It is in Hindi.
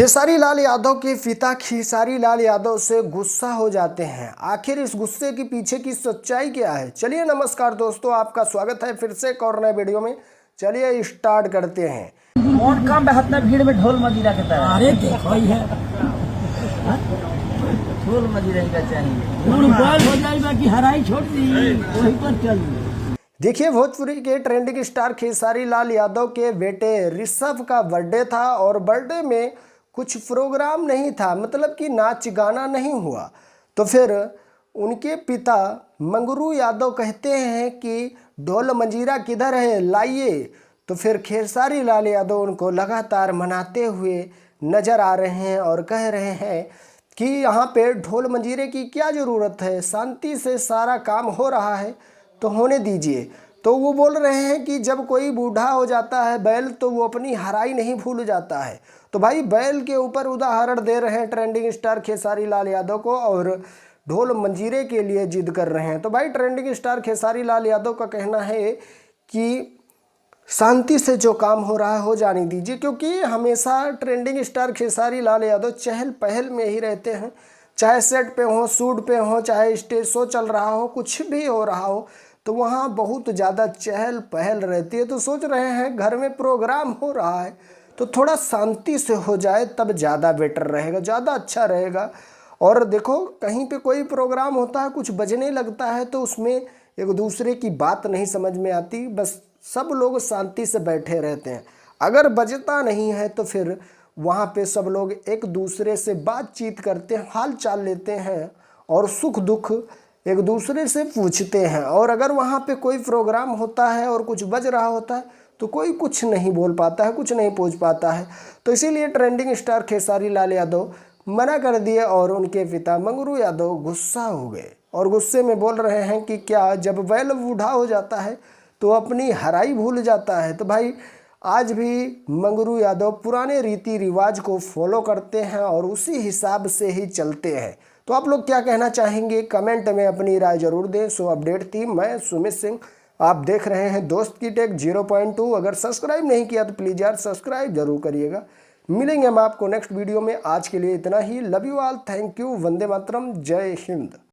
खेसारी लाल यादव के पिता खेसारी लाल यादव से गुस्सा हो जाते हैं। आखिर इस गुस्से के पीछे की सच्चाई क्या है? चलिए नमस्कार दोस्तों, आपका स्वागत है फिर से एक और नए वीडियो में। चलिए स्टार्ट करते हैं। और काम बहत्ता भीड़ में ढोल मजीरा के तरह। अरे देखो ही है ढोल मजीरा का चाहिए। बोल हो जाएगा कि हराई छोड़ दी वहीं पर चल दी। देखिए, भोजपुरी के ट्रेंडिंग स्टार खेसारी लाल यादव के बेटे ऋषभ का बर्थडे था और बर्थडे में कुछ प्रोग्राम नहीं था, मतलब कि नाच गाना नहीं हुआ। तो फिर उनके पिता मंगरू यादव कहते हैं कि ढोल मंजीरा किधर है, लाइए। तो फिर खेसारी लाल यादव उनको लगातार मनाते हुए नज़र आ रहे हैं और कह रहे हैं कि यहाँ पे ढोल मंजीरे की क्या ज़रूरत है, शांति से सारा काम हो रहा है तो होने दीजिए। तो वो बोल रहे हैं कि जब कोई बूढ़ा हो जाता है बैल तो वो अपनी हराई नहीं भूल जाता है। तो भाई बैल के ऊपर उदाहरण दे रहे हैं ट्रेंडिंग स्टार खेसारी लाल यादव को और ढोल मंजीरे के लिए जिद कर रहे हैं। तो भाई ट्रेंडिंग स्टार खेसारी लाल यादव का कहना है कि शांति से जो काम हो रहा है हो जाने दीजिए, क्योंकि हमेशा ट्रेंडिंग स्टार खेसारी लाल यादव चहल पहल में ही रहते हैं। चाहे सेट पे हो, शूट पे हो, चाहे स्टेज शो चल रहा हो, कुछ भी हो रहा हो तो वहाँ बहुत ज़्यादा चहल पहल रहती है। तो सोच रहे हैं घर में प्रोग्राम हो रहा है तो थोड़ा शांति से हो जाए तब ज़्यादा बेटर रहेगा, ज़्यादा अच्छा रहेगा। और देखो, कहीं पे कोई प्रोग्राम होता है, कुछ बजने लगता है तो उसमें एक दूसरे की बात नहीं समझ में आती, बस सब लोग शांति से बैठे रहते हैं। अगर बजता नहीं है तो फिर वहाँ पे सब लोग एक दूसरे से बातचीत करते हैं, हाल चाल लेते हैं और सुख दुख एक दूसरे से पूछते हैं। और अगर वहाँ पे कोई प्रोग्राम होता है और कुछ बज रहा होता है तो कोई कुछ नहीं बोल पाता है, कुछ नहीं पूछ पाता है। तो इसीलिए ट्रेंडिंग स्टार खेसारी लाल यादव मना कर दिए और उनके पिता मंगरू यादव गुस्सा हो गए और गुस्से में बोल रहे हैं कि क्या जब बैल बूढ़ा हो जाता है तो अपनी हराई भूल जाता है। तो भाई आज भी मंगरू यादव पुराने रीति रिवाज को फॉलो करते हैं और उसी हिसाब से ही चलते हैं। तो आप लोग क्या कहना चाहेंगे, कमेंट में अपनी राय जरूर दें। सो अपडेट थी, मैं सुमित सिंह, आप देख रहे हैं दोस्त की टेक 0.2। अगर सब्सक्राइब नहीं किया तो प्लीज़ यार सब्सक्राइब जरूर करिएगा। मिलेंगे हम आपको नेक्स्ट वीडियो में। आज के लिए इतना ही। Love you all, thank you, वंदे मातरम, जय हिंद।